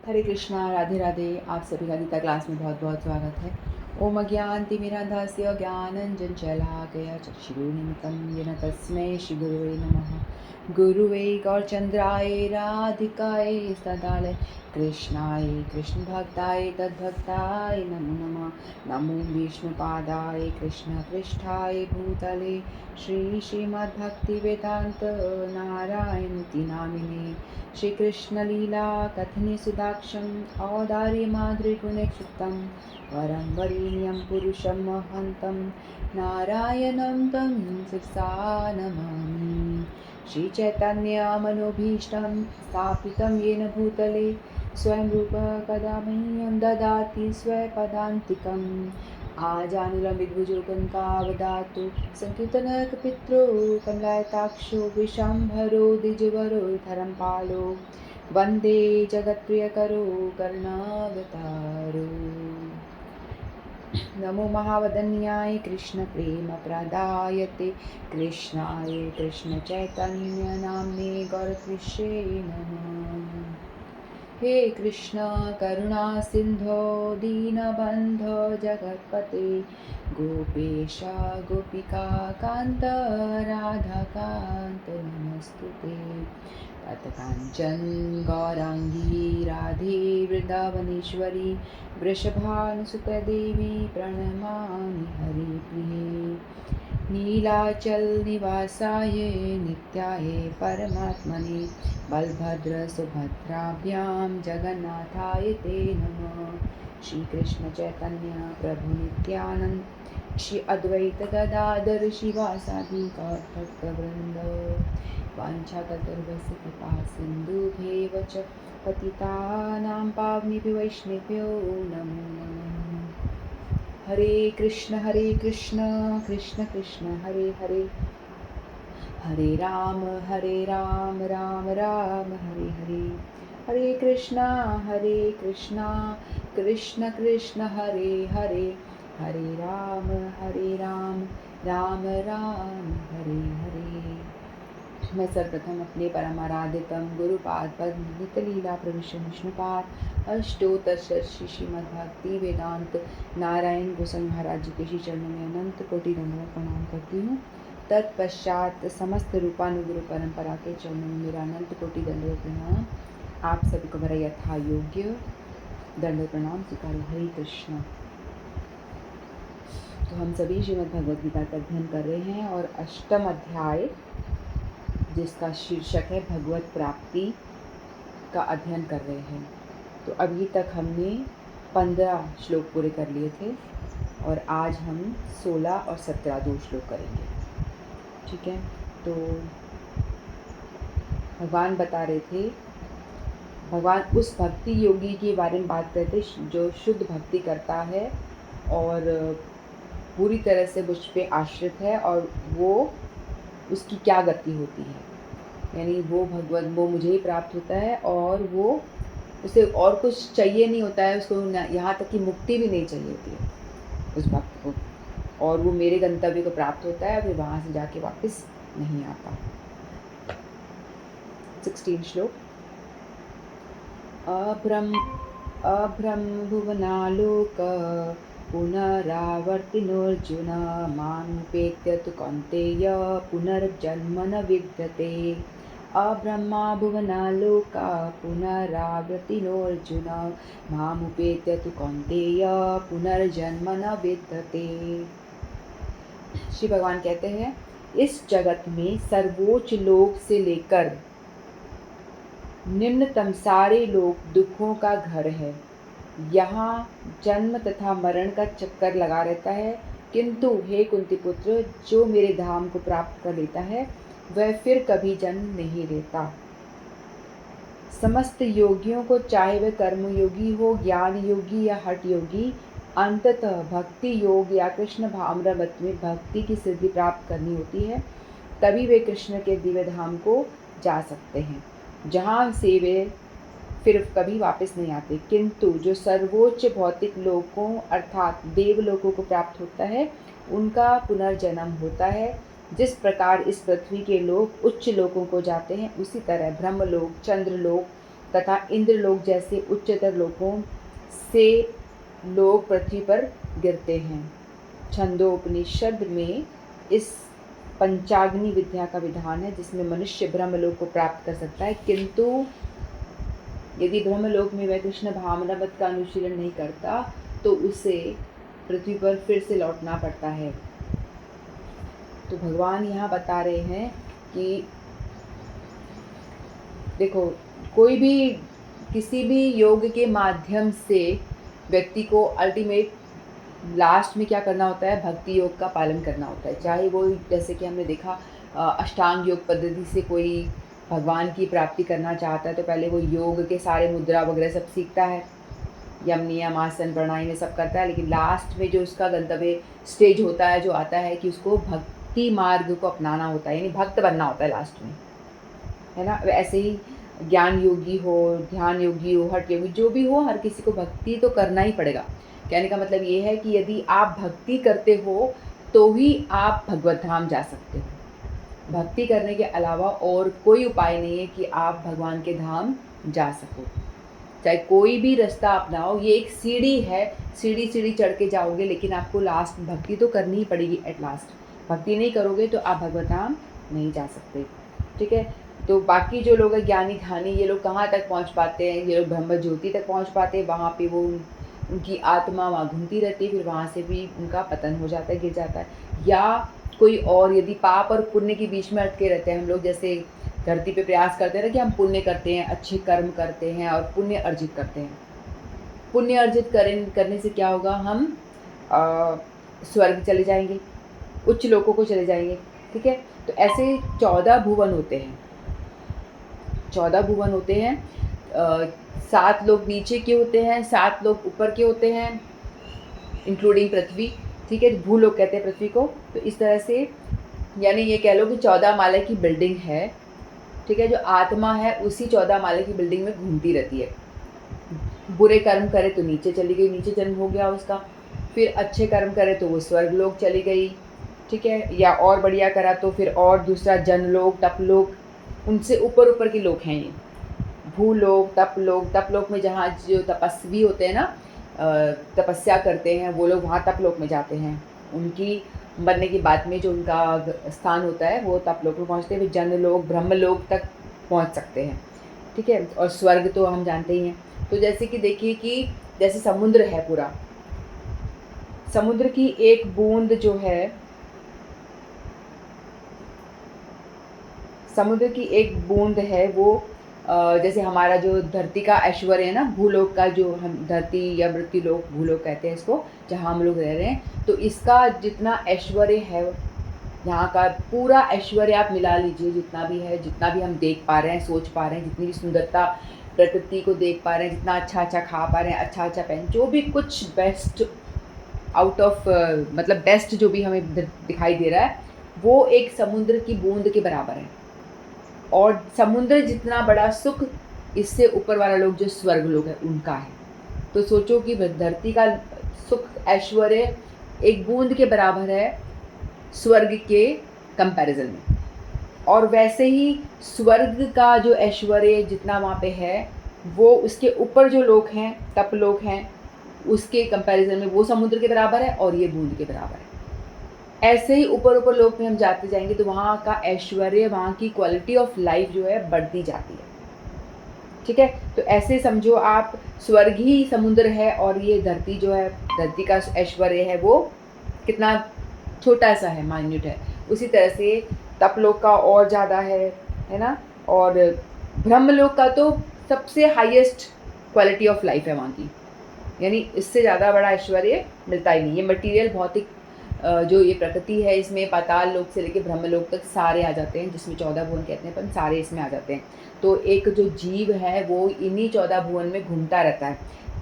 हरे कृष्णा, राधे राधे। आप सभी का गीता क्लास में बहुत बहुत स्वागत है। ओम अज्ञानतिमिरान्धस्य ज्ञानञ्जनशलाकया चक्षुरुन्मिलितं येन तस्मै श्रीगुरुवे नमः। गुरुवे गौरचन्द्राय राधिकायै सदालय कृष्णाय कृष्णभक्ताय तद्भक्ताय नमो नमः। नमो विष्णुपादाय कृष्णपृष्ठाय भूतले श्रीमद्भक्तिवेदान्त नारायणति नामिने श्रीकृष्णलीला कथने सुदाक्षं औदार्य माधुर्यगुणक्षुतं वरं वरेण्यं पुरुषं महन्तं नारायणं तं शिरसा नमामि। श्रीचैतन्यमनोभीष्टं स्थापितं येन भूतले स्वयं रूपः कदा मह्यं ददाति स्वपदान्तिकम् आजानुलम्बितभुजगं संकीर्तनकपित्रो कमलायताक्षो विशाम्भरो द्विजवरो धरं पालो वन्दे जगत्प्रियकरो करुणावतारो। नमो महावदन्याय कृष्णप्रेमप्रदायते कृष्णाय कृष्णचैतन्यनाम्ने गौरकृष्णे नमः। हे कृष्ण करुणा सिंधो दीनबन्धो जगत्पते गोपेश गोपिका कान्त राधाकान्त नमस्तुते। तप्तकाञ्चन गौराङ्गी राधे वृन्दावनेश्वरी वृषभानुसुते देवी प्रणमामि हरिप्रिये। नीलाचल निवासाय नित्याय परमात्मने बलभद्र सुभद्राभ्यां जगन्नाथाय ते नमः। श्री कृष्ण चैतन्य प्रभु नित्यानंद श्री अद्वैत गदाधर शिवासादि भक्तवृंद वाञ्छाकल्पतरुभ्यश्च कृपा सिन्धुभ्येव च पतितानां पावनेभ्यो वैष्णवेभ्यो नमो नमः। हरे कृष्ण कृष्ण कृष्ण हरे हरे हरे राम राम राम हरे हरे। हरे कृष्णा कृष्ण कृष्ण हरे हरे हरे राम राम राम हरे हरे। मैं सर्वप्रथम अपने परमाराध्यतम गुरुपाद पद्म नितलीला प्रविष्ट विष्णुपाद अष्टोत्तर श्री श्रीमद्भक्ति वेदांत नारायण गोसाई महाराज जी के श्री चरणों में अनंत कोटि दंडवत प्रणाम करती हूँ। तत्पश्चात समस्त रूपानुगुरु परंपरा के चरणों में मेरा अनंत कोटि दंडवत प्रणाम। आप सभी को मेरा यथा योग्य दंडवत प्रणाम स्वीकार। हरे कृष्ण। तो हम सभी श्रीमद् भगवद गीता का अध्ययन कर रहे हैं और अष्टम अध्याय जिसका शीर्षक है भगवत प्राप्ति का अध्ययन कर रहे हैं। तो अभी तक हमने 15 श्लोक पूरे कर लिए थे और आज हम 16 और 17 दो श्लोक करेंगे। ठीक है, तो भगवान बता रहे थे, भगवान उस भक्ति योगी के बारे में बात करते जो शुद्ध भक्ति करता है और पूरी तरह से मुझ पे आश्रित है और वो उसकी क्या गति होती है। यानी वो वो मुझे ही प्राप्त होता है और वो उसे और कुछ चाहिए नहीं होता है, उसको यहाँ तक कि मुक्ति भी नहीं चाहिए होती है उस भक्त को, और वो मेरे गंतव्य को प्राप्त होता है, फिर वहाँ से जाके वापस नहीं आता। 16 श्लोक। अभ्रम भुवनालोक पुनरावर्तिनोऽर्जुन मामुपेत्य तु कौन्तेय पुनर्जन्म न विद्यते। अब्रह्मा भुवनालोका पुनरावर्तिनोऽर्जुन मामुपेत्य तु कौन्तेय पुनर्जन्म न विद्यते। श्री भगवान कहते हैं, इस जगत में सर्वोच्च लोक से लेकर निम्नतम सारे लोग दुखों का घर है। यहाँ जन्म तथा मरण का चक्कर लगा रहता है, किंतु हे कुंती पुत्र, जो मेरे धाम को प्राप्त कर लेता है वह फिर कभी जन्म नहीं लेता। समस्त योगियों को, चाहे वह कर्म योगी हो, ज्ञान योगी या हठ योगी, अंततः भक्ति योग या कृष्ण भावनामृत में भक्ति की सिद्धि प्राप्त करनी होती है, तभी वे कृष्ण के दिव्य धाम को जा सकते हैं, जहाँ से वे फिर कभी वापस नहीं आते। किंतु जो सर्वोच्च भौतिक लोकों अर्थात देवलोकों को प्राप्त होता है, उनका पुनर्जन्म होता है। जिस प्रकार इस पृथ्वी के लोग उच्च लोकों को जाते हैं, उसी तरह ब्रह्मलोक, चंद्रलोक, तथा इंद्रलोक जैसे उच्चतर लोकों से लोग पृथ्वी पर गिरते हैं। छंदोपनिषद में इस पंचाग्नि विद्या का विधान है जिसमें मनुष्य ब्रह्मलोक को प्राप्त कर सकता है, किंतु यदि ब्रह्मलोक में वह कृष्ण भावनावत का अनुशीलन नहीं करता तो उसे पृथ्वी पर फिर से लौटना पड़ता है। तो भगवान यहाँ बता रहे हैं कि देखो, कोई भी किसी भी योग के माध्यम से व्यक्ति को अल्टीमेट लास्ट में क्या करना होता है, भक्ति योग का पालन करना होता है। चाहे वो, जैसे कि हमने देखा, अष्टांग योग पद्धति से कोई भगवान की प्राप्ति करना चाहता है तो पहले वो योग के सारे मुद्रा वगैरह सब सीखता है, यम नियम आसन प्राणायाम सब करता है, लेकिन लास्ट में जो उसका गंतव्य स्टेज होता है, जो आता है कि उसको भक्ति मार्ग को अपनाना होता है, यानी भक्त बनना होता है लास्ट में, है ना। ऐसे ही ज्ञान योगी हो, ध्यान योगी हो, हठ योगी जो भी हो, हर किसी को भक्ति तो करना ही पड़ेगा। कहने का मतलब ये है कि यदि आप भक्ति करते हो तो ही आप भगवत धाम जा सकते हो। भक्ति करने के अलावा और कोई उपाय नहीं है कि आप भगवान के धाम जा सको। चाहे कोई भी रास्ता अपनाओ, ये एक सीढ़ी है, सीढ़ी सीढ़ी चढ़ के जाओगे, लेकिन आपको लास्ट भक्ति तो करनी ही पड़ेगी। एट लास्ट भक्ति नहीं करोगे तो आप भगवत धाम नहीं जा सकते। ठीक है। तो बाकी जो लोग हैं ज्ञानी ध्यानी, ये लोग कहाँ तक पहुँच पाते हैं, ये लोग ब्रह्म ज्योति तक पहुँच पाते हैं। वहाँ पे वो उनकी आत्मा वहाँ घूमती रहती है, फिर वहाँ से भी उनका पतन हो जाता है, गिर जाता है। या कोई और, यदि पाप और पुण्य के बीच में अटके रहते हैं, हम लोग जैसे धरती पे प्रयास करते हैं ना कि हम पुण्य करते हैं, अच्छे कर्म करते हैं और पुण्य अर्जित करते हैं। पुण्य अर्जित करने से क्या होगा, हम स्वर्ग चले जाएंगे, उच्च लोकों को चले जाएंगे। ठीक है। तो ऐसे 14 भुवन होते हैं, 14 भुवन होते हैं। 7 लोग नीचे के होते हैं, 7 लोग ऊपर के होते हैं, इंक्लूडिंग पृथ्वी। ठीक है। भूलोक कहते हैं पृथ्वी को। तो इस तरह से यानी ये कह लो कि 14 माले की बिल्डिंग है। ठीक है। जो आत्मा है उसी 14 माले की बिल्डिंग में घूमती रहती है। बुरे कर्म करे तो नीचे चली गई, नीचे जन्म हो गया उसका। फिर अच्छे कर्म करे तो वो स्वर्ग लोक चली गई। ठीक है। या और बढ़िया करा तो फिर और दूसरा जनलोक, तपलोक, उनसे ऊपर ऊपर के लोक हैं ये। भूलोक, तपलोक। तपलोक में जहाँ जो तपस्वी होते हैं ना, तपस्या करते हैं, वो लोग वहाँ तपलोक में जाते हैं। उनकी मरने के बाद में जो उनका स्थान होता है वो तपलोक में पहुँचते हैं। फिर जनलोक, ब्रह्मलोक तक पहुँच सकते हैं। ठीक है। और स्वर्ग तो हम जानते ही हैं। तो जैसे कि देखिए कि जैसे समुद्र है पूरा, समुद्र की एक बूंद जो है, समुद्र की एक बूंद है वो जैसे हमारा जो धरती का ऐश्वर्य है ना, भूलोक का, जो हम धरती या मृत्युलोक भूलोक कहते हैं इसको, जहाँ हम लोग रह रहे हैं, तो इसका जितना ऐश्वर्य है, यहाँ का पूरा ऐश्वर्य आप मिला लीजिए, जितना भी है, जितना भी हम देख पा रहे हैं, सोच पा रहे हैं, जितनी भी सुंदरता प्रकृति को देख पा रहे हैं, जितना अच्छा अच्छा खा पा रहे हैं, अच्छा अच्छा पहन, जो भी कुछ बेस्ट आउट ऑफ मतलब बेस्ट जो भी हमें दिखाई दे रहा है, वो एक समुद्र की बूंद के बराबर है। और समुद्र जितना बड़ा सुख, इससे ऊपर वाला लोग जो स्वर्ग लोग है उनका है। तो सोचो कि धरती का सुख ऐश्वर्य एक बूंद के बराबर है स्वर्ग के कंपैरिजन में। और वैसे ही स्वर्ग का जो ऐश्वर्य जितना वहाँ पे है, वो उसके ऊपर जो लोग हैं, तप लोग हैं, उसके कंपैरिजन में वो समुद्र के बराबर है और ये बूंद के बराबर है। ऐसे ही ऊपर ऊपर लोक में हम जाते जाएंगे तो वहाँ का ऐश्वर्य, वहाँ की क्वालिटी ऑफ लाइफ जो है बढ़ती जाती है। ठीक है। तो ऐसे समझो आप, स्वर्ग ही समुद्र है और ये धरती जो है, धरती का ऐश्वर्य है वो कितना छोटा सा है, माइन्यूट है। उसी तरह से तपलोक का और ज़्यादा है ना। और ब्रह्मलोक का तो सबसे हाईएस्ट क्वालिटी ऑफ लाइफ है वहाँ की, यानी इससे ज़्यादा बड़ा ऐश्वर्य मिलता ही नहीं। ये मटीरियल भौतिक जो ये प्रकृति है, इसमें पाताल लोक से लेकर ब्रह्मलोक तक सारे आ जाते हैं, जिसमें 14 भुवन कहते हैं, पर सारे इसमें आ जाते हैं। तो एक जो जीव है वो इन्हीं 14 भुवन में घूमता रहता है।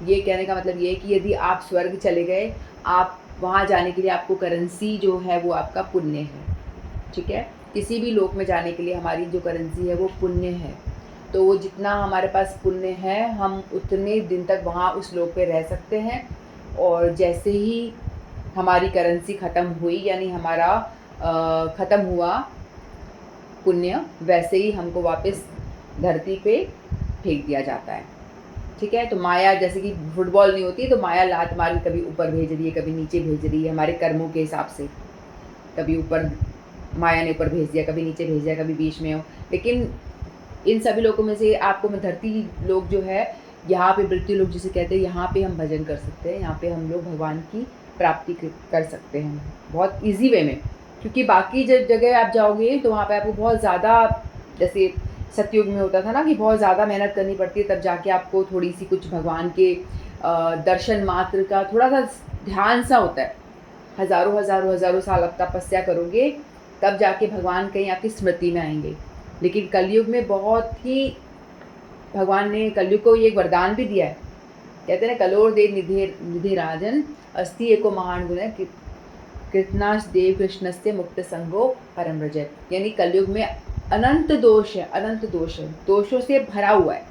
ये कहने का मतलब ये है कि यदि आप स्वर्ग चले गए, आप वहाँ जाने के लिए आपको करेंसी जो है वो आपका पुण्य है। ठीक है। किसी भी लोक में जाने के लिए हमारी जो करेंसी है वो पुण्य है। तो वो जितना हमारे पास पुण्य है, हम उतने दिन तक वहाँ उस लोक पे रह सकते हैं। और जैसे ही हमारी करेंसी ख़त्म हुई, यानी हमारा ख़त्म हुआ पुण्य, वैसे ही हमको वापस धरती पे फेंक दिया जाता है। ठीक है, तो माया जैसे कि फुटबॉल नहीं होती, तो माया लात मार के कभी ऊपर भेज रही है, कभी नीचे भेज रही है, हमारे कर्मों के हिसाब से। कभी ऊपर माया ने ऊपर भेज दिया, कभी नीचे भेज दिया, कभी बीच में हो। लेकिन इन सभी लोगों में से आपको धरती लोग जो है, यहाँ पे मृत्यु लोग जिसे कहते हैं, यहाँ पे हम भजन कर सकते हैं, यहाँ पे हम लोग भगवान की प्राप्ति कर सकते हैं बहुत ईजी वे में। क्योंकि बाकी जगह आप जाओगे तो वहाँ पे आपको बहुत ज़्यादा, जैसे सतयुग में होता था ना कि बहुत ज़्यादा मेहनत करनी पड़ती है, तब जाके आपको थोड़ी सी कुछ भगवान के दर्शन मात्र का थोड़ा सा ध्यान सा होता है। हज़ारों हज़ारों हज़ारों साल आप तपस्या करोगे तब जाके भगवान कहीं आपकी स्मृति में आएंगे। लेकिन कलयुग में बहुत ही, भगवान ने कलयुग को ये एक वरदान भी दिया है। कहते हैं ना, कलोर देव निधि राजन अस्ति एको महान गुण है, कृतनाश देव कृष्ण से मुक्त संगो परम रजय। यानी कलयुग में अनंत दोष है, अनंत दोष है, दोषों से भरा हुआ है।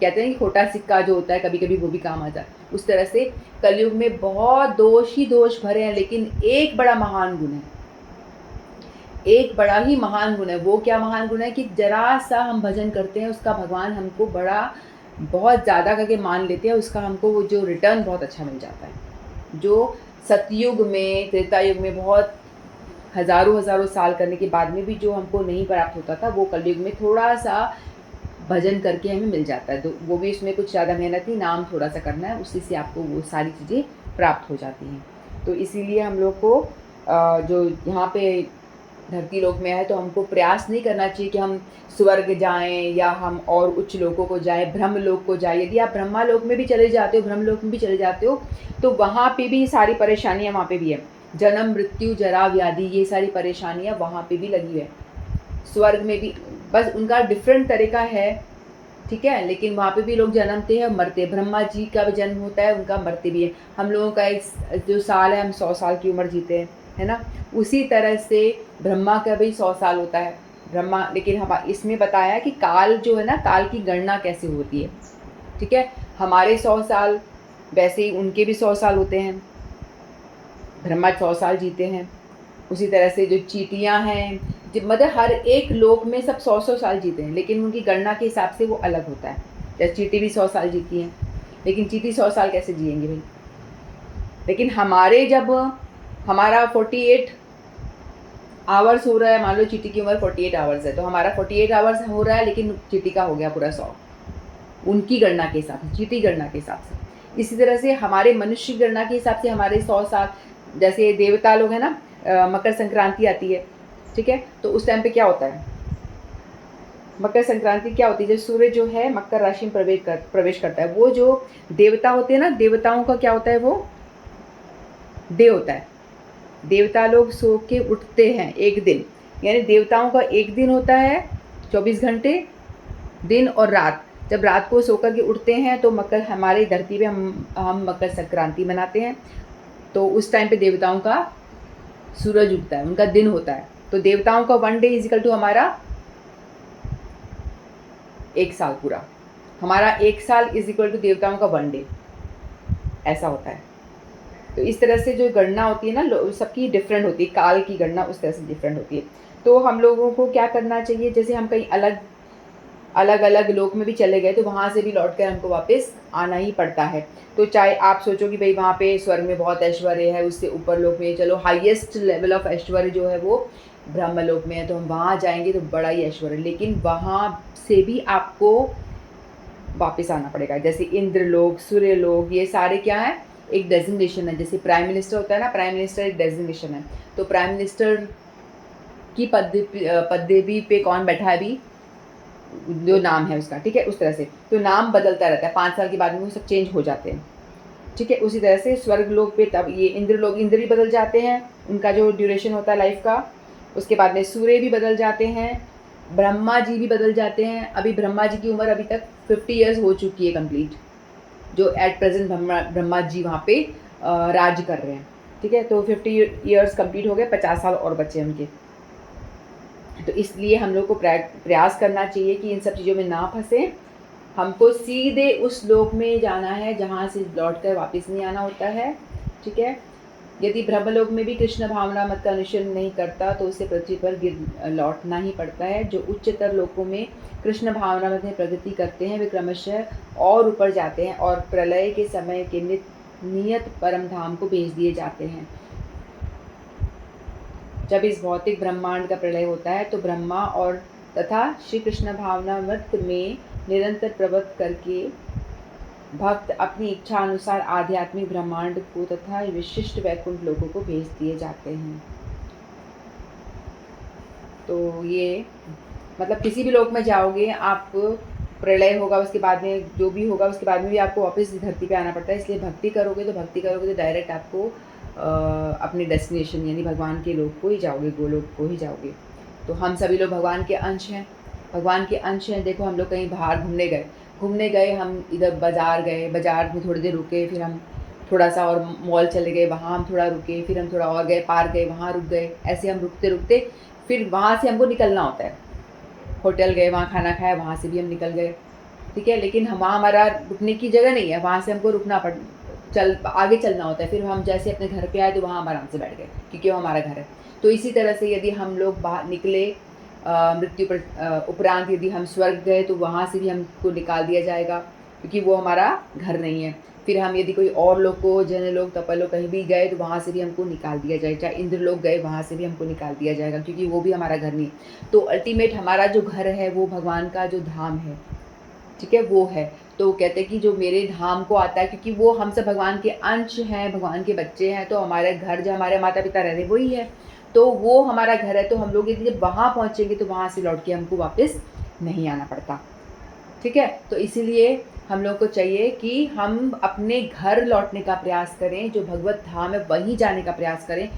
कहते हैं कि खोटा सिक्का जो होता है कभी कभी वो भी काम आता है, उस तरह से कलयुग में बहुत दोष ही दोष भरे हैं। लेकिन एक बड़ा महान गुण है, एक बड़ा ही महान गुण है। वो क्या महान गुण है कि जरा सा हम भजन करते हैं, उसका भगवान हमको बड़ा बहुत ज़्यादा करके मान लेते हैं, उसका हमको वो जो रिटर्न बहुत अच्छा मिल जाता है। जो सतयुग में, त्रेता युग में बहुत हज़ारों हज़ारों साल करने के बाद में भी जो हमको नहीं प्राप्त होता था, वो कलयुग में थोड़ा सा भजन करके हमें मिल जाता है। तो वो भी उसमें कुछ ज़्यादा मेहनत नहीं, नाम थोड़ा सा करना है, उसी से आपको वो सारी चीज़ें प्राप्त हो जाती हैं। तो इसीलिए हम लोग को जो यहाँ पे धरती लोक में है, तो हमको प्रयास नहीं करना चाहिए कि हम स्वर्ग जाएं या हम और उच्च लोकों को जाएं, ब्रह्म लोक को जाएं। यदि आप ब्रह्मा लोक में भी चले जाते हो, ब्रह्म लोक में भी चले जाते हो, तो वहाँ पे भी सारी परेशानियाँ वहाँ पे भी है। जन्म मृत्यु जरा व्याधि, ये सारी परेशानियाँ वहाँ पे भी लगी है। स्वर्ग में भी बस उनका डिफरेंट तरीका है, ठीक है, लेकिन वहाँ पे भी लोग जन्मते हैं और मरते। ब्रह्मा जी का भी जन्म होता है, उनका मरते भी है। हम लोगों का एक जो साल है, हम 100 साल की उम्र जीते हैं, है ना। उसी तरह से ब्रह्मा का भी 100 साल होता है ब्रह्मा। लेकिन हम इसमें बताया कि काल जो है ना, काल की गणना कैसे होती है, ठीक है। हमारे 100 साल, वैसे ही उनके भी 100 साल होते हैं। ब्रह्मा 100 साल जीते हैं। उसी तरह से जो चींटियाँ हैं, मतलब हर एक लोक में सब 100-100 साल जीते हैं, लेकिन उनकी गणना के हिसाब से वो अलग होता है। जैसे चींटी भी 100 साल जीती हैं, लेकिन चींटी 100 साल कैसे जिएंगे भाई। लेकिन हमारे जब हमारा 48 आवर्स हो रहा है, मान लो चींटी की उम्र 48 आवर्स है, तो हमारा 48 आवर्स हो रहा है, लेकिन चींटी का हो गया पूरा 100, उनकी गणना के हिसाब से, चींटी गणना के हिसाब से। इसी तरह से हमारे मनुष्य गणना के हिसाब से हमारे 100 साल, जैसे देवता लोग हैं ना, मकर संक्रांति आती है, ठीक है, तो उस टाइम पे क्या होता है, मकर संक्रांति क्या होती है, जब सूर्य जो है मकर राशि में प्रवेश करता है, वो जो देवता होते हैं ना, देवताओं का क्या होता है, वो डे होता है। देवता लोग सो के उठते हैं एक दिन, यानी देवताओं का एक दिन होता है 24 घंटे, दिन और रात। जब रात को सो कर के उठते हैं तो मकर, हमारे धरती पे हम मकर संक्रांति मनाते हैं। तो उस टाइम पे देवताओं का सूरज उगता है, उनका दिन होता है। तो देवताओं का 1 डे इजिकल टू हमारा 1 साल पूरा, हमारा 1 साल इजिकल टू देवताओं का 1 डे, ऐसा होता है। तो इस तरह से जो गणना होती है ना, सबकी डिफरेंट होती है, काल की गणना उस तरह से डिफरेंट होती है। तो हम लोगों को क्या करना चाहिए, जैसे हम कहीं अलग अलग लोक में भी चले गए, तो वहाँ से भी लौट कर हमको वापस आना ही पड़ता है। तो चाहे आप सोचो कि भाई वहाँ पे स्वर्ग में बहुत ऐश्वर्य है, उससे ऊपर लोक में, चलो हाईएस्ट लेवल ऑफ ऐश्वर्य जो है वो ब्रह्म लोक में है, तो हम वहाँ जाएंगे तो बड़ा ही ऐश्वर्य, लेकिन वहाँ से भी आपको वापस आना पड़ेगा। जैसे इंद्र लोक, सूर्य लोक, ये सारे क्या है, एक डेजिग्नेशन है। जैसे प्राइम मिनिस्टर होता है ना, प्राइम मिनिस्टर एक डेजिग्नेशन है। तो प्राइम मिनिस्टर की पदवी पे कौन बैठा है अभी, जो नाम है उसका, ठीक है, उस तरह से। तो नाम बदलता रहता है, 5 साल के बाद में वो सब चेंज हो जाते हैं, ठीक है। उसी तरह से स्वर्ग लोक पे तब ये इंद्र लोग, इंद्र भी बदल जाते हैं, उनका जो ड्यूरेशन होता है लाइफ का। उसके बाद में सूर्य भी बदल जाते हैं, ब्रह्मा जी भी बदल जाते हैं। अभी ब्रह्मा जी की उम्र अभी तक 50 ईयर्स हो चुकी है कंप्लीट, जो एट प्रेजेंट ब्रह्मा जी वहाँ पे राज कर रहे हैं, ठीक है। तो 50 ईयर्स कंप्लीट हो गए, 50 साल और बचे उनके। तो इसलिए हम लोग को प्रयास करना चाहिए कि इन सब चीज़ों में ना फंसे। हमको सीधे उस लोक में जाना है जहाँ से लौट कर वापस नहीं आना होता है, ठीक है। यदि ब्रह्मलोक में भी कृष्ण भावना मत का अनुसरण नहीं करता तो उसे पृथ्वी पर गिर लौटना ही पड़ता है। जो उच्चतर लोकों में कृष्ण भावना में प्रगति करते हैं वे क्रमशः और ऊपर जाते हैं और प्रलय के समय के नियत परम धाम को भेज दिए जाते हैं। जब इस भौतिक ब्रह्मांड का प्रलय होता है तो ब्रह्मा और तथा श्री कृष्ण भावनामृत में निरंतर प्रवृत्त करके भक्त अपनी इच्छा अनुसार आध्यात्मिक ब्रह्मांड को तथा विशिष्ट वैकुंठ लोगों को भेज दिए जाते हैं। तो ये मतलब किसी भी लोक में जाओगे आप, प्रलय होगा उसके बाद में जो भी होगा उसके बाद में भी आपको वापस धरती पे आना पड़ता है। इसलिए भक्ति करोगे तो डायरेक्ट आपको अपने डेस्टिनेशन यानी भगवान के लोक को ही जाओगे, गोलोक को ही जाओगे। तो हम सभी लोग भगवान के अंश हैं, भगवान के अंश हैं। देखो हम लोग कहीं बाहर घूमने गए, हम इधर बाज़ार गए, बाज़ार में थोड़ी देर रुके, फिर हम थोड़ा सा और मॉल चले गए, वहाँ हम थोड़ा रुके, फिर हम थोड़ा और गए, पार्क गए, वहाँ रुक गए। ऐसे हम रुकते रुकते फिर वहाँ से हमको निकलना होता है। होटल गए, वहाँ खाना खाया, वहाँ से भी हम निकल गए, ठीक है। लेकिन वहाँ हमारा रुकने की जगह नहीं है, वहाँ से हमको आगे चलना होता है। फिर हम जैसे अपने घर पे आए तो वहाँ हम आराम से बैठ गए क्योंकि वो हमारा घर है। तो इसी तरह से यदि हम लोग बाहर निकले मृत्यु पर उपरांत यदि हम स्वर्ग गए तो वहाँ से भी हमको निकाल दिया जाएगा क्योंकि वो हमारा घर नहीं है। फिर हम यदि कोई और लोग को जन लोग तपल लोग कहीं भी गए तो वहाँ से भी हमको निकाल दिया जाएगा। चाहे इंद्र लोग गए वहाँ से भी हमको निकाल दिया जाएगा क्योंकि वो भी हमारा घर नहीं। तो अल्टीमेट हमारा जो घर है वो भगवान का जो धाम है, ठीक है, वो है। तो कहते हैं कि जो मेरे धाम को आता है क्योंकि वो हम सब भगवान के अंश हैं, भगवान के बच्चे हैं। तो हमारे घर जो हमारे माता पिता रह रहे वही है, तो वो हमारा घर है। तो हम लोग यदि जब वहाँ पहुँचेंगे तो वहाँ से लौट के हमको वापस नहीं आना पड़ता, ठीक है। तो इसीलिए हम लोग को चाहिए कि हम अपने घर लौटने का प्रयास करें, जो भगवत धाम है वहीं जाने का प्रयास करें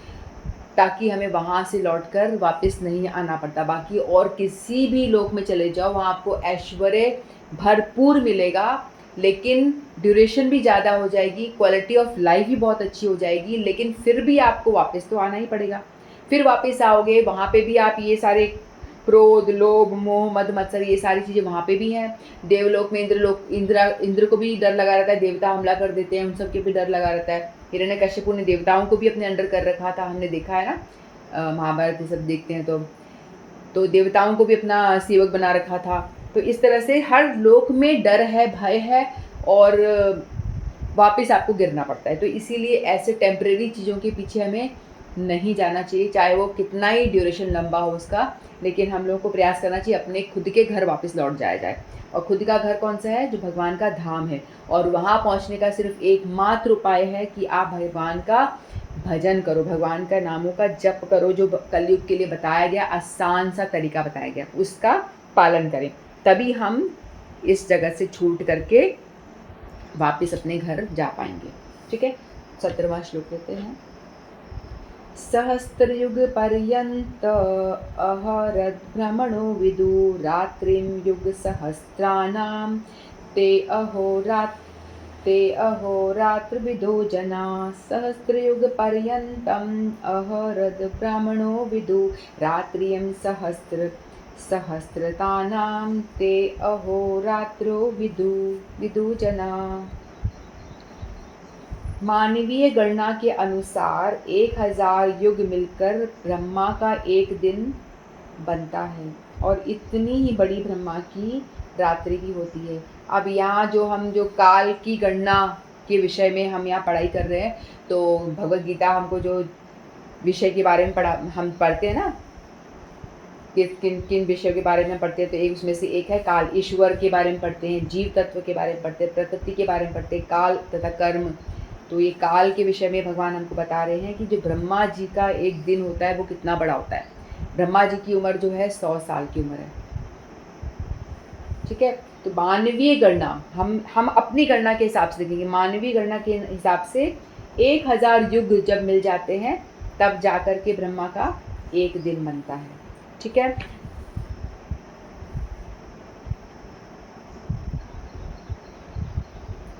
ताकि हमें वहाँ से लौटकर वापस नहीं आना पड़ता। बाकी और किसी भी लोक में चले जाओ वहाँ आपको ऐश्वर्य भरपूर मिलेगा, लेकिन ड्यूरेशन भी ज़्यादा हो जाएगी, क्वालिटी ऑफ लाइफ भी बहुत अच्छी हो जाएगी, लेकिन फिर भी आपको वापस तो आना ही पड़ेगा। फिर वापस आओगे वहाँ पे भी आप ये सारे क्रोध, लोभ, मोह, मद, मत्सर ये सारी चीज़ें वहाँ पे भी हैं। देवलोक में इंद्र को भी डर लगा रहता है, देवता हमला कर देते हैं, उन सब के भी डर लगा रहता है। हिरण्यकश्यपु ने देवताओं को भी अपने अंडर कर रखा था, हमने देखा है ना, महाभारत ये सब देखते हैं तो देवताओं को भी अपना सेवक बना रखा था। तो इस तरह से हर लोक में डर है, भय है और वापस आपको गिरना पड़ता है। तो इसीलिए ऐसे टेम्परेरी चीज़ों के पीछे हमें नहीं जाना चाहिए, चाहे वो कितना ही ड्यूरेशन लंबा हो उसका, लेकिन हम लोग को प्रयास करना चाहिए अपने खुद के घर वापस लौट जाया जाए। और खुद का घर कौन सा है? जो भगवान का धाम है। और वहाँ पहुँचने का सिर्फ एकमात्र उपाय है कि आप भगवान का भजन करो, भगवान का नामों का जप करो, जो कलयुग के लिए बताया गया आसान सा तरीका बताया गया उसका पालन करें, तभी हम इस जगत से छूट करके वापस अपने घर जा पाएंगे, ठीक है। 17वां श्लोक लेते हैं। सहस्त्रयुग पर्यंत अहरद भ्रमणो विदु रात्रिं युग सहस्राणाम ते अहोरात्र विदो जना। सहस्त्रयुग पर्यंतम अहरद भ्रमणो विदु रात्रिं सहस्रतानां ते अहोरात्रो विदु जना। मानवीय गणना के अनुसार 1000 युग मिलकर ब्रह्मा का एक दिन बनता है और इतनी ही बड़ी ब्रह्मा की रात्रि की होती है। अब यहाँ जो काल की गणना के विषय में हम यहाँ पढ़ाई कर रहे हैं, तो भगवद गीता हमको जो विषय के बारे में हम पढ़ते हैं ना, किन किन विषयों के बारे में पढ़ते हैं, तो एक उसमें से एक है काल। ईश्वर के बारे में पढ़ते हैं, जीव तत्व के बारे में पढ़ते हैं, प्रकृति के बारे में पढ़ते हैं, काल तथा कर्म। तो ये काल के विषय में भगवान हमको बता रहे हैं कि जो ब्रह्मा जी का एक दिन होता है वो कितना बड़ा होता है। ब्रह्मा जी की उम्र जो है 100 साल की उम्र है, ठीक है। तो मानवीय गणना हम अपनी गणना के हिसाब से देखेंगे। मानवीय गणना के हिसाब से 1000 युग जब मिल जाते हैं तब जाकर के ब्रह्मा का एक दिन बनता है, ठीक है।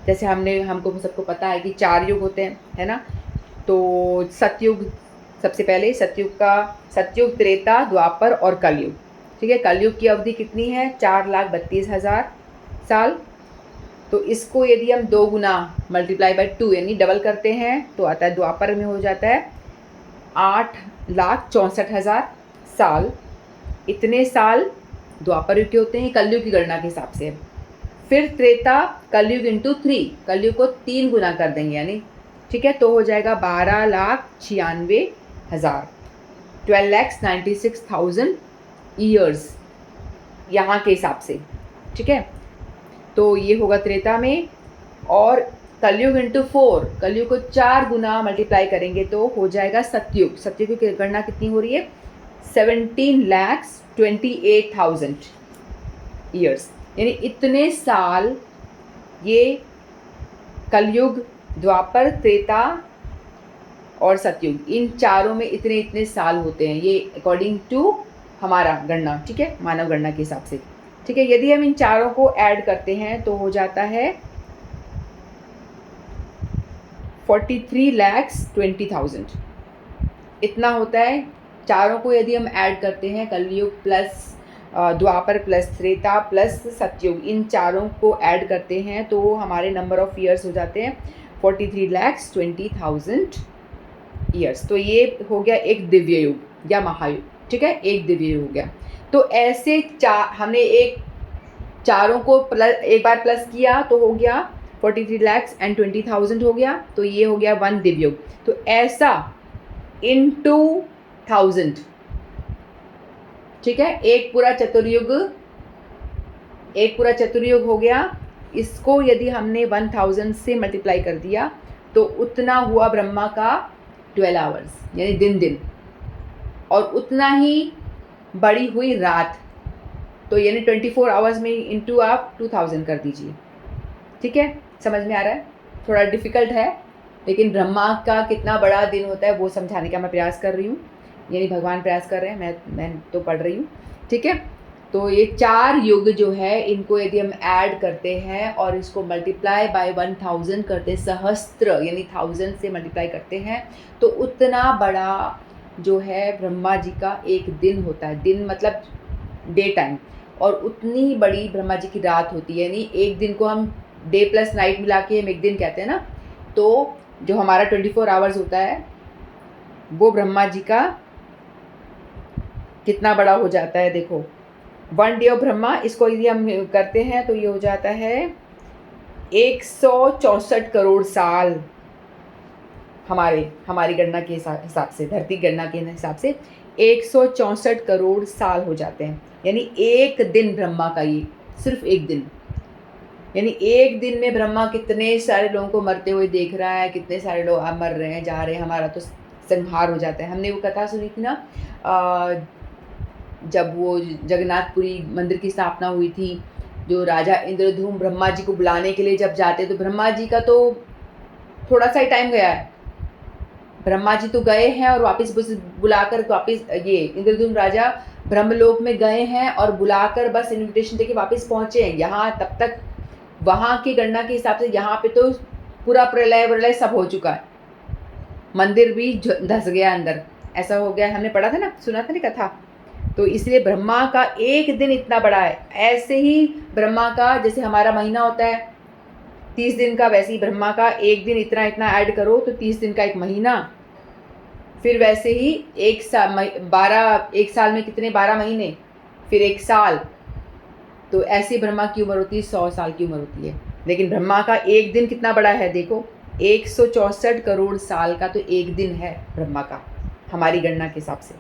जैसे हमको सबको पता है कि 4 युग होते हैं, है ना। तो सतयुग सबसे पहले, सतयुग, त्रेता, द्वापर और कलयुग, ठीक है। कलयुग की अवधि कितनी है? 4,32,000 साल। तो इसको यदि हम 2 गुना मल्टीप्लाई बाय 2 यानी डबल करते हैं तो आता है द्वापर में हो जाता है 8,64,000 साल। इतने साल द्वापर युग के होते हैं कलयुग की गणना के हिसाब से। फिर त्रेता कलयुग इंटू 3, कलयुग को 3 गुना कर देंगे यानी, ठीक है, तो हो जाएगा 12,96,000, 12,96,000 ईयर्स यहाँ के हिसाब से, ठीक है। तो ये होगा त्रेता में। और कलयुग इंटू 4, कलयुग को 4 गुना मल्टीप्लाई करेंगे तो हो जाएगा सतयुग। सतयुग की गणना कितनी हो रही है? 17,28,000 ईयर्स, यानी इतने साल ये कलयुग, द्वापर, त्रेता और सतयुग, इन चारों में इतने इतने साल होते हैं, ये अकॉर्डिंग टू हमारा गणना, ठीक है, मानव गणना के हिसाब से, ठीक है। यदि हम इन चारों को ऐड करते हैं तो हो जाता है 43,20,000, इतना होता है। चारों को यदि हम ऐड करते हैं, कलयुग प्लस द्वापर प्लस त्रेता प्लस सतयुग, इन चारों को ऐड करते हैं तो हमारे नंबर ऑफ ईयर्स हो जाते हैं 43,20,000 ईयर्स। तो ये हो गया एक दिव्य युग या महायुग, ठीक है, एक दिव्य युग हो गया। तो ऐसे हमने चारों को एक बार प्लस किया तो हो गया 43,20,000 हो गया, तो ये हो गया 1 दिव्य युग। तो ऐसा इनटू 1000, ठीक है, एक पूरा चतुर्युग हो गया। इसको यदि हमने 1000 से मल्टीप्लाई कर दिया तो उतना हुआ ब्रह्मा का 12 आवर्स यानी दिन, और उतना ही बड़ी हुई रात, तो यानी 24 आवर्स में इंटू आप 2000 कर दीजिए, ठीक है। समझ में आ रहा है? थोड़ा डिफ़िकल्ट है, लेकिन ब्रह्मा का कितना बड़ा दिन होता है वो समझाने का मैं प्रयास कर रही हूँ, यानी भगवान प्रयास कर रहे हैं, मैं तो पढ़ रही हूँ, ठीक है। तो ये 4 युग जो है, इनको यदि हम ऐड करते हैं और इसको मल्टीप्लाई बाय 1000 करते हैं, सहस्त्र यानी 1000 से मल्टीप्लाई करते हैं, तो उतना बड़ा जो है ब्रह्मा जी का एक दिन होता है। दिन मतलब डे टाइम, और उतनी बड़ी ब्रह्मा जी की रात होती है, यानी एक दिन को हम डे प्लस नाइट मिला के हम एक दिन कहते हैं ना, तो जो हमारा 24 आवर्स होता है वो ब्रह्मा जी का कितना बड़ा हो जाता है। देखो, 1 डे ऑफ ब्रह्मा, इसको यदि हम करते हैं तो ये हो जाता है 164 करोड़ साल। हमारी गणना के हिसाब से, धरती गणना के हिसाब से 164 करोड़ साल हो जाते हैं, यानी एक दिन ब्रह्मा का, ये सिर्फ एक दिन, यानी एक दिन में ब्रह्मा कितने सारे लोगों को मरते हुए देख रहा है, कितने सारे लोग मर रहे हैं, जा रहे हैं, हमारा तो संहार हो जाता है। हमने वो कथा सुनी थी ना, जब वो जगन्नाथपुरी मंदिर की स्थापना हुई थी, जो राजा इंद्रधूम ब्रह्मा जी को बुलाने के लिए जब जाते, तो ब्रह्मा जी का तो थोड़ा सा ही टाइम गया है, ब्रह्मा जी तो गए हैं और वापस बुलाकर वापस ये इंद्रधूम राजा ब्रह्मलोक में गए हैं और बुलाकर बस इन्विटेशन देके वापस पहुँचे हैं यहाँ। तब तक वहाँ की गणना के हिसाब से यहाँ पे तो पूरा प्रलय सब हो चुका है, मंदिर भी धस गया अंदर, ऐसा हो गया। हमने पढ़ा था ना, सुना था ना कथा। तो इसलिए ब्रह्मा का एक दिन इतना बड़ा है। ऐसे ही ब्रह्मा का जैसे हमारा महीना होता है 30 दिन का, वैसे ही ब्रह्मा का एक दिन इतना इतना ऐड करो तो 30 दिन का एक महीना। फिर वैसे ही एक साल में कितने, 12 महीने, फिर एक साल। तो ऐसी ब्रह्मा की उम्र होती है 100 साल की उम्र होती है। लेकिन ब्रह्मा का एक दिन कितना बड़ा है, देखो 164 करोड़ साल का तो एक दिन है ब्रह्मा का, हमारी गणना के हिसाब से।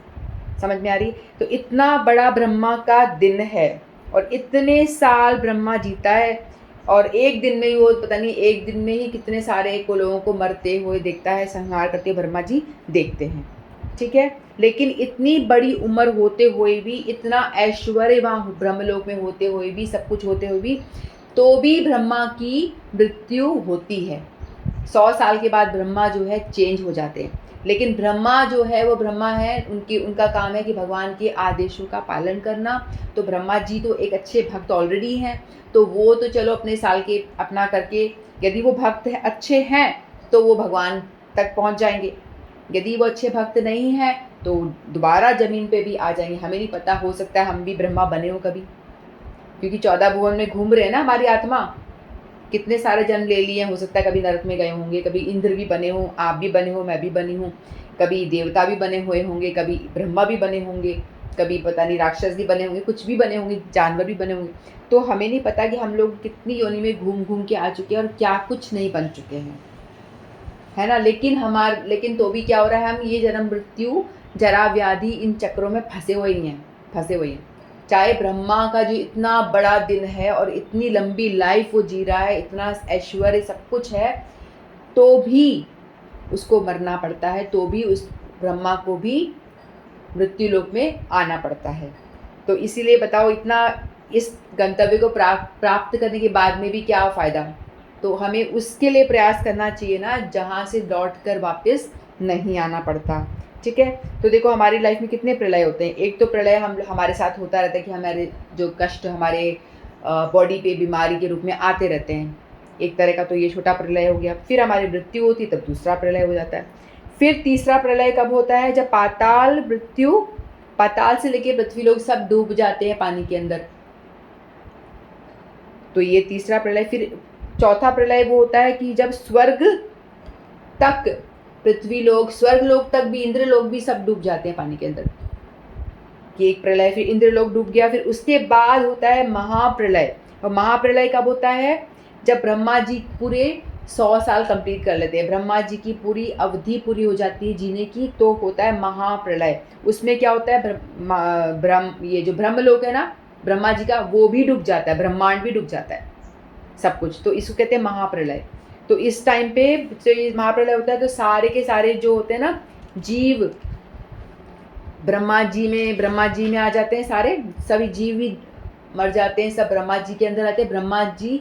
समझ में आ रही? तो इतना बड़ा ब्रह्मा का दिन है और इतने साल ब्रह्मा जीता है, और एक दिन में ही वो पता नहीं एक दिन में ही कितने सारे को लोगों को मरते हुए देखता है, संहार करते हुए ब्रह्मा जी देखते हैं, ठीक है। लेकिन इतनी बड़ी उम्र होते हुए भी, इतना ऐश्वर्य वहाँ ब्रह्मलोक में होते हुए भी, सब कुछ होते हुए भी, तो भी ब्रह्मा की मृत्यु होती है। 100 साल के बाद ब्रह्मा जो है चेंज हो जाते हैं। लेकिन ब्रह्मा जो है वो ब्रह्मा है, उनका काम है कि भगवान के आदेशों का पालन करना। तो ब्रह्मा जी तो एक अच्छे भक्त ऑलरेडी हैं, तो वो तो चलो अपने साल के अपना करके, यदि वो भक्त अच्छे हैं तो वो भगवान तक पहुंच जाएंगे। यदि वो अच्छे भक्त नहीं हैं तो दोबारा ज़मीन पे भी आ जाएंगे। हमें नहीं पता, हो सकता है हम भी ब्रह्मा बने हो कभी, क्योंकि 14 भुवन में घूम रहे हैं ना हमारी आत्मा। कितने सारे जन्म ले लिए, हो सकता है कभी नरक में गए होंगे, कभी इंद्र भी बने हों, आप भी बने हो, मैं भी बनी हूँ, कभी देवता भी बने हुए होंगे, कभी ब्रह्मा भी बने होंगे, कभी पता नहीं राक्षस भी बने होंगे, कुछ भी बने होंगे, जानवर भी बने होंगे। तो हमें नहीं पता कि हम लोग कितनी योनि में घूम घूम के आ चुके हैं और क्या कुछ नहीं बन चुके हैं, है ना। लेकिन तो भी क्या हो रहा है, हम ये जन्म मृत्यु जरा व्याधि इन चक्रों में फंसे हुए हैं। चाहे ब्रह्मा का जो इतना बड़ा दिन है और इतनी लंबी लाइफ वो जी रहा है, इतना ऐश्वर्य सब कुछ है, तो भी उसको मरना पड़ता है, तो भी उस ब्रह्मा को भी मृत्यु लोक में आना पड़ता है। तो इसीलिए बताओ, इतना इस गंतव्य को प्राप्त करने के बाद में भी क्या फ़ायदा। तो हमें उसके लिए प्रयास करना चाहिए ना, जहाँ से लौट कर वापस नहीं आना पड़ता। ठीक है, तो देखो हमारी लाइफ में कितने प्रलय होते हैं। एक तो प्रलय हमारे साथ होता रहता है कि हमारे जो कष्ट हमारे बॉडी पे बीमारी के रूप में आते रहते हैं, एक तरह का तो ये छोटा प्रलय हो गया। फिर हमारी मृत्यु होती है, तब दूसरा प्रलय हो जाता है। फिर तीसरा प्रलय कब होता है, जब पाताल से लेके पृथ्वी लोग सब डूब जाते हैं पानी के अंदर, तो ये तीसरा प्रलय। फिर चौथा प्रलय वो होता है कि जब स्वर्ग तक पृथ्वी लोग, स्वर्ग लोग तक भी, इंद्र लोग भी सब डूब जाते हैं पानी के अंदर, कि एक प्रलय। फिर इंद्र लोग डूब गया। फिर उसके बाद होता है महाप्रलय। और महाप्रलय कब होता है, जब ब्रह्मा जी पूरे 100 साल कंप्लीट कर लेते हैं, ब्रह्मा जी की पूरी अवधि पूरी हो जाती है जीने की, तो होता है महाप्रलय। उसमें क्या होता है, ये जो ब्रह्मलोक है ना ब्रह्मा जी का, वो भी डूब जाता है, ब्रह्मांड भी डूब जाता है, सब कुछ। तो इसको कहते हैं महाप्रलय। तो इस टाइम पे जो ये महाप्रलय होता है, तो सारे के सारे जो होते हैं ना जीव ब्रह्मा जी में आ जाते हैं, सारे सभी जीव भी मर जाते हैं, सब ब्रह्मा जी के अंदर आते हैं। ब्रह्मा जी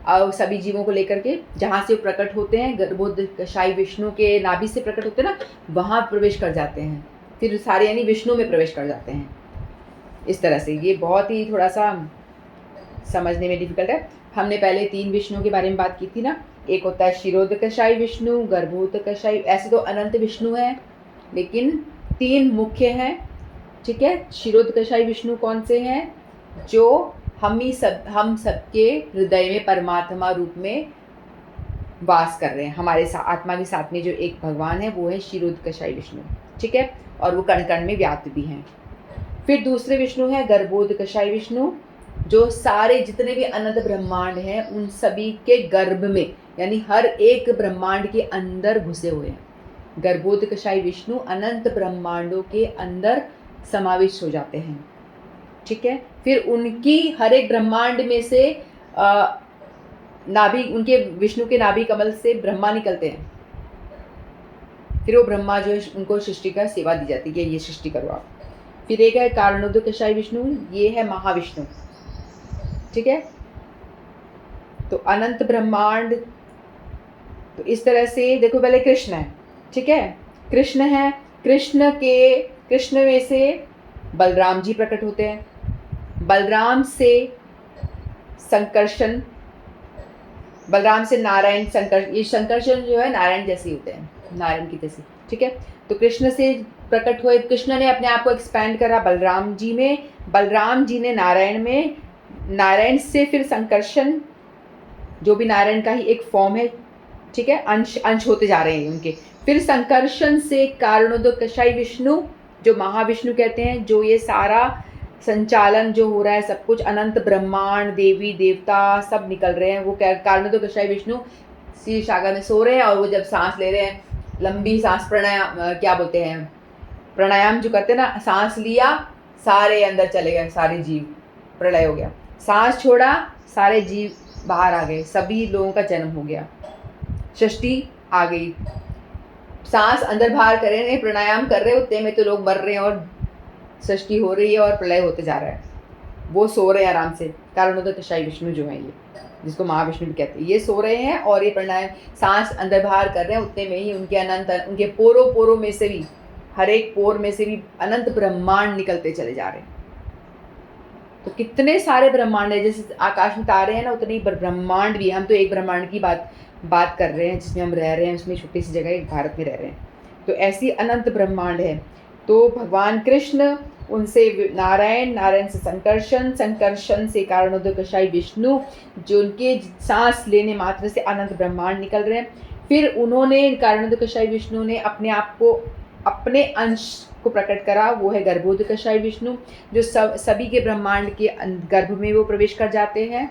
सभी जीवों को लेकर के जहाँ से प्रकट होते हैं, गर्भोदकशायी विष्णु के नाभि से प्रकट होते हैं ना, वहाँ प्रवेश कर जाते हैं। फिर सारे यानी विष्णु में प्रवेश कर जाते हैं। इस तरह से ये बहुत ही थोड़ा सा समझने में डिफिकल्ट है। हमने पहले 3 विष्णु के बारे में बात की थी ना, एक होता है क्षीरोदकशायी विष्णु, गर्भोदकशायी, ऐसे तो अनंत विष्णु हैं, लेकिन 3 मुख्य हैं। ठीक है, क्षीरोदकशायी विष्णु कौन से हैं, जो हम सबके हृदय में परमात्मा रूप में वास कर रहे हैं। हमारे आत्मा के साथ में जो एक भगवान है वो है क्षीरोदकशायी विष्णु। ठीक है, और वो कण कण में व्याप्त भी हैं। फिर दूसरे विष्णु है गर्भोदकशायी विष्णु, जो सारे जितने भी अनंत ब्रह्मांड हैं उन सभी के गर्भ में, यानी हर एक ब्रह्मांड के अंदर घुसे हुए हैं। गर्भोदकशायी विष्णु अनंत ब्रह्मांडों के अंदर समाविष्ट हो जाते हैं। ठीक है, फिर उनकी हर एक ब्रह्मांड में से नाभि, उनके विष्णु के नाभि कमल से ब्रह्मा निकलते हैं। फिर वो ब्रह्मा जो है उनको सृष्टि का सेवा दी जाती है, ये सृष्टि करो आप। फिर एक है कारणोदकशायी विष्णु, ये है महाविष्णु। ठीक है, तो अनंत ब्रह्मांड। तो इस तरह से देखो, पहले कृष्ण है। ठीक है, कृष्ण है, कृष्ण में से बलराम जी प्रकट होते हैं, बलराम से संकर्षण, बलराम से नारायण, ये संकर्षण जो है नारायण जैसे होते हैं, नारायण की जैसे। ठीक है, तो कृष्ण से प्रकट हुए, कृष्ण ने अपने आप को एक्सपैंड करा बलराम जी में, बलराम जी ने नारायण में, नारायण से फिर संकर्षण, जो भी नारायण का ही एक फॉर्म है। ठीक है, अंश होते जा रहे हैं उनके। फिर संकर्षण से कारणोदकशायी विष्णु, जो महाविष्णु कहते हैं, जो ये सारा संचालन जो हो रहा है, सब कुछ अनंत ब्रह्मांड, देवी देवता सब निकल रहे हैं, वो कारणोदकशायी विष्णु शीर सागर में सो रहे हैं, और वो जब सांस ले रहे हैं, लंबी सांस, प्राणायाम क्या बोलते हैं, प्राणायाम जो करते हैं ना, सांस लिया सारे अंदर चले गए, सारे जीव, प्रलय हो गया। सांस छोड़ा सारे जीव बाहर आ गए, सभी लोगों का जन्म हो गया, सृष्टि आ गई। सांस अंदर बाहर कर रहे हैं, प्राणायाम कर रहे होते हैं में तो लोग मर रहे हैं और सृष्टि हो रही है और प्रलय होते जा रहा है। वो सो रहे हैं आराम से, कारणोदकशायी विष्णु जो है, ये जिसको महाविष्णु भी कहते हैं, ये सो रहे हैं और ये प्राणायाम सांस अंदर बाहर कर रहे हैं, उतने में ही उनके अनंत, उनके पोरों में से भी, हर एक पोर में से भी अनंत ब्रह्मांड निकलते चले जा रहे हैं। तो कितने सारे ब्रह्मांड है, जैसे आकाश में तारे हैं ना, उतने ही ब्रह्मांड भी। हम तो एक ब्रह्मांड की बात कर रहे हैं जिसमें हम रह रहे हैं, उसमें छोटी सी जगह एक भारत में रह रहे हैं, तो ऐसी अनंत ब्रह्मांड है। तो भगवान कृष्ण उनसे नारायण, नारायण से संकर्षण, संकर्षण से कारणोदक कषाय विष्णु, जो उनके सांस लेने मात्र से अनंत ब्रह्मांड निकल रहे हैं। फिर उन्होंने कारणोदक कषाय विष्णु ने अपने आप को, अपने अंश को प्रकट करा, वो है गर्भोदक कषाय विष्णु, जो सभी के ब्रह्मांड के गर्भ में वो प्रवेश कर जाते हैं।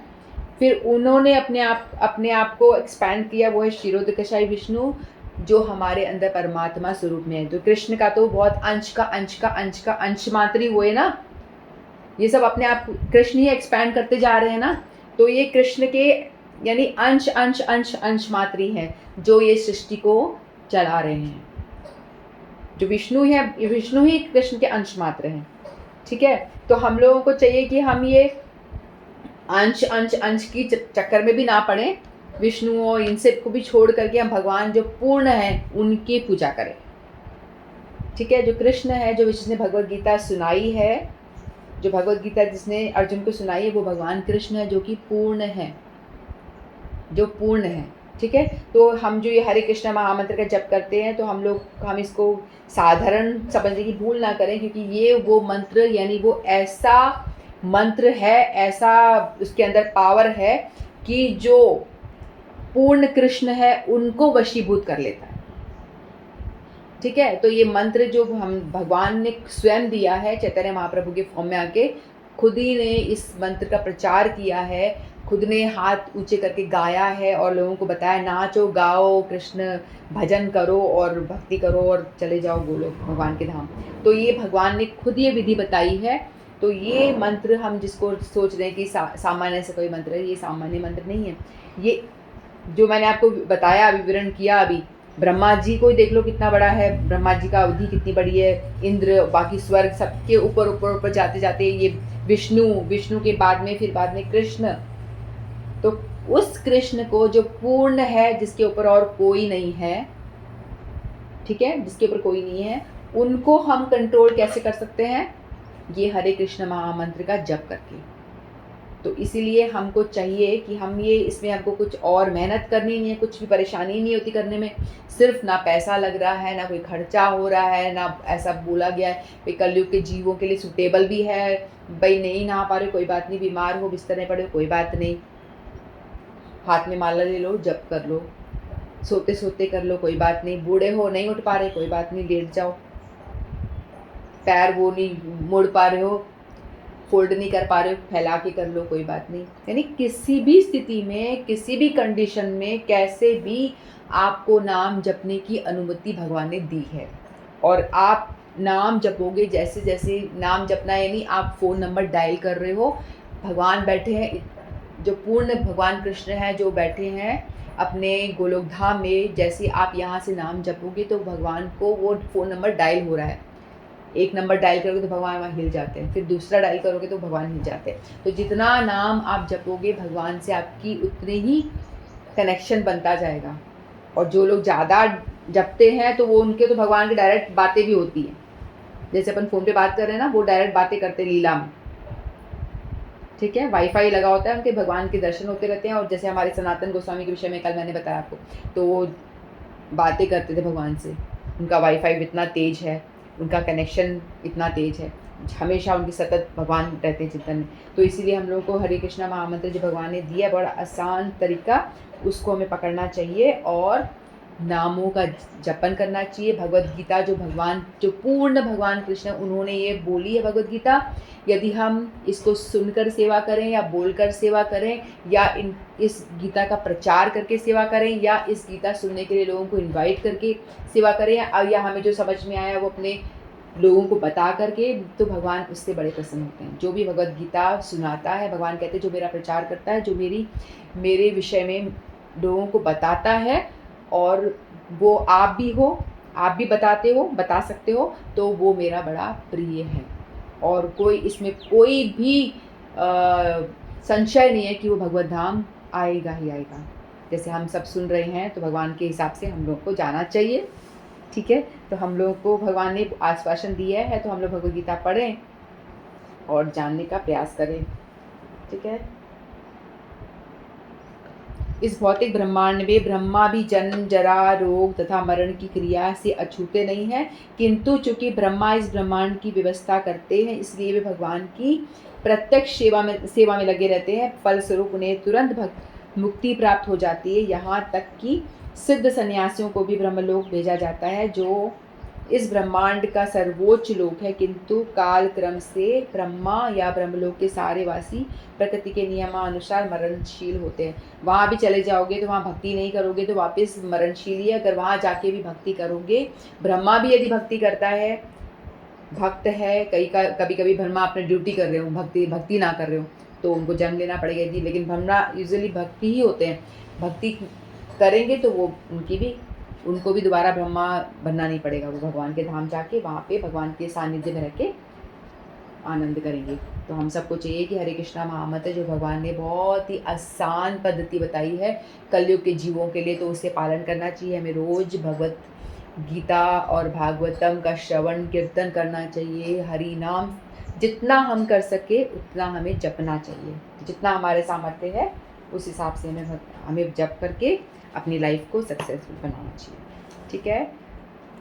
फिर उन्होंने अपने आप को एक्सपैंड किया, वो है क्षीरोदक कषाय विष्णु, जो हमारे अंदर परमात्मा स्वरूप में है। तो कृष्ण का तो बहुत अंश मात्र ही हुए ना, ये सब अपने आप कृष्ण ही एक्सपैंड करते जा रहे हैं ना। तो ये कृष्ण के यानी अंश मात्र ही है जो ये सृष्टि को चला रहे हैं। जो विष्णु है, विष्णु ही कृष्ण के अंश मात्र हैं। ठीक है, तो हम लोगों को चाहिए कि हम ये अंश की चक्कर में भी ना पड़े, विष्णु और इन सब को भी छोड़ करके हम भगवान जो पूर्ण है उनकी पूजा करें। ठीक है, जो कृष्ण है, जो जिसने भगवत गीता सुनाई है, जो भगवत गीता जिसने अर्जुन को सुनाई है, वो भगवान कृष्ण है, जो कि पूर्ण है, जो पूर्ण है। ठीक है, तो हम जो ये हरे कृष्ण महामंत्र का जप करते हैं, तो हम इसको साधारण समझने की भूल ना करें, क्योंकि ये वो मंत्र यानी वो ऐसा मंत्र है, ऐसा उसके अंदर पावर है कि जो पूर्ण कृष्ण है उनको वशीभूत कर लेता है। ठीक है, तो ये मंत्र जो हम भगवान ने स्वयं दिया है, चैतन्य महाप्रभु के फॉर्म में आके खुद ही ने इस मंत्र का प्रचार किया है, खुद ने हाथ ऊंचे करके गाया है और लोगों को बताया नाचो गाओ कृष्ण भजन करो और भक्ति करो और चले जाओ गोलोक भगवान के धाम। तो ये भगवान ने खुद ये विधि बताई है। तो ये मंत्र हम जिसको सोच रहे हैं कि सामान्य से कोई मंत्र है, ये सामान्य मंत्र नहीं है। ये जो मैंने आपको बताया, विवरण किया अभी, ब्रह्मा जी को ही देख लो कितना बड़ा है, ब्रह्मा जी का अवधि कितनी बड़ी है, इंद्र, बाकी स्वर्ग, सबके ऊपर ऊपर ऊपर जाते जाते ये विष्णु के बाद में कृष्ण। तो उस कृष्ण को जो पूर्ण है, जिसके ऊपर और कोई नहीं है, ठीक है, जिसके ऊपर कोई नहीं है, उनको हम कंट्रोल कैसे कर सकते हैं? ये हरे कृष्ण महामंत्र का जप करके। तो इसीलिए हमको चाहिए कि हम ये, इसमें हमको कुछ और मेहनत करनी नहीं है, कुछ भी परेशानी नहीं होती करने में, सिर्फ ना पैसा लग रहा है, ना कोई खर्चा हो रहा है, ना ऐसा बोला गया है भाई कलयुग के जीवों के लिए सूटेबल भी है, भाई नहीं नहा पा रहे कोई बात नहीं, बीमार हो बिस्तर में पड़े कोई बात नहीं, हाथ में माला ले लो, जप कर लो, सोते सोते कर लो कोई बात नहीं, बूढ़े हो नहीं उठ पा रहे कोई बात नहीं, लेट जाओ, पैर वो नहीं मुड़ पा रहे हो, फोल्ड नहीं कर पा रहे हो, फैला के कर लो कोई बात नहीं। यानी किसी भी स्थिति में, किसी भी कंडीशन में, कैसे भी आपको नाम जपने की अनुमति भगवान ने दी है। और आप नाम जपोगे, जैसे जैसे नाम जपना यानी आप फ़ोन नंबर डायल कर रहे हो, भगवान बैठे हैं, जो पूर्ण भगवान कृष्ण हैं जो बैठे हैं अपने गोलोक धाम में, जैसे आप यहाँ से नाम जपोगे तो भगवान को वो फ़ोन नंबर डायल हो रहा है। एक नंबर डायल करोगे तो भगवान वहाँ हिल जाते हैं, फिर दूसरा डायल करोगे तो भगवान हिल जाते हैं। तो जितना नाम आप जपोगे भगवान से आपकी उतनी ही कनेक्शन बनता जाएगा। और जो लोग ज़्यादा जपते हैं तो वो उनके तो भगवान की डायरेक्ट बातें भी होती हैं, जैसे अपन फ़ोन पे बात कर रहे हैं ना, वो डायरेक्ट बातें करते लीला में। ठीक है, वाईफाई लगा होता है, उनके भगवान के दर्शन होते रहते हैं। और जैसे हमारे सनातन गोस्वामी के विषय में कल मैंने बताया आपको, तो वो बातें करते थे भगवान से, उनका वाईफाई इतना तेज है, उनका कनेक्शन इतना तेज है, हमेशा उनकी सतत भगवान रहते हैं चिंतन में। तो इसीलिए हम लोगों को हरे कृष्णा महामंत्र जो भगवान ने दिया है, बड़ा आसान तरीका, उसको हमें पकड़ना चाहिए और नामों का जपन करना चाहिए। भगवत गीता जो पूर्ण भगवान कृष्ण उन्होंने ये बोली है भगवत गीता, यदि हम इसको सुनकर सेवा करें या बोलकर सेवा करें या इस गीता का प्रचार करके सेवा करें या इस गीता सुनने के लिए लोगों को इनवाइट करके सेवा करें, या हमें जो समझ में आया वो अपने लोगों को बता करके, तो भगवान उससे बड़े प्रसन्न होते हैं। जो भी भगवत गीता सुनाता है, भगवान कहते हैं जो मेरा प्रचार करता है, जो मेरे विषय में लोगों को बताता है, और वो आप भी बताते हो, बता सकते हो, तो वो मेरा बड़ा प्रिय है। और कोई इसमें कोई भी संशय नहीं है कि वो भगवत धाम आएगा ही आएगा। जैसे हम सब सुन रहे हैं, तो भगवान के हिसाब से हम लोग को जाना चाहिए। ठीक है, तो हम लोग को भगवान ने आश्वासन दिया है, तो हम लोग भगवद गीता पढ़ें और जानने का प्रयास करें। ठीक है, इस भौतिक ब्रह्मांड में ब्रह्मा भी जन्म, जरा, रोग तथा मरण की क्रिया से अछूते नहीं हैं, किंतु चूंकि ब्रह्मा इस ब्रह्मांड की व्यवस्था करते हैं, इसलिए वे भगवान की प्रत्यक्ष सेवा में लगे रहते हैं। फलस्वरूप उन्हें तुरंत मुक्ति प्राप्त हो जाती है। यहाँ तक कि सिद्ध सन्यासियों को भी ब्रह्मलोक भेजा जाता है, जो इस ब्रह्मांड का सर्वोच्च लोक है, किंतु काल क्रम से ब्रह्मा या ब्रह्मलोक के सारे वासी प्रकृति के नियमानुसार मरणशील होते हैं। वहाँ भी चले जाओगे तो वहाँ भक्ति नहीं करोगे तो वापस मरणशील ही है। अगर वहाँ जाके भी भक्ति करोगे, ब्रह्मा भी यदि भक्ति करता है, भक्त है, कभी कभी ब्रह्मा अपने ड्यूटी कर रहे हो, भक्ति ना कर रहे हो, तो उनको जन्म लेना पड़ेगा यदि। लेकिन ब्रह्मा यूजुअली भक्ति ही होते हैं, भक्ति करेंगे तो वो उनको भी दोबारा ब्रह्मा बनना नहीं पड़ेगा। वो भगवान के धाम जाके वहाँ पे भगवान के सानिध्य में रह के आनंद करेंगे। तो हम सबको चाहिए कि हरे कृष्णा महामंत्र जो भगवान ने बहुत ही आसान पद्धति बताई है कलयुग के जीवों के लिए, तो उसे पालन करना चाहिए। हमें रोज भगवत गीता और भागवतम का श्रवण कीर्तन करना चाहिए। हरि नाम जितना हम कर सके उतना हमें जपना चाहिए, जितना हमारे सामर्थ्य है उस हिसाब से हमें जप करके अपनी लाइफ को सक्सेसफुल बनाना चाहिए। ठीक है,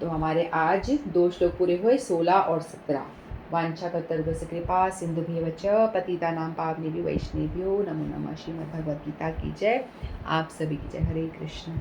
तो हमारे आज 2 श्लोक पूरे हुए, 16 और 17। वाञ्छाकल्पतरुभ्यश्च कृपा सिन्धुभ्येव च पतितानां पावनेभ्यो वैष्णवेभ्यो नमो नमः। श्रीमद्भगवद्गीता की जय। आप सभी की जय। हरे कृष्ण।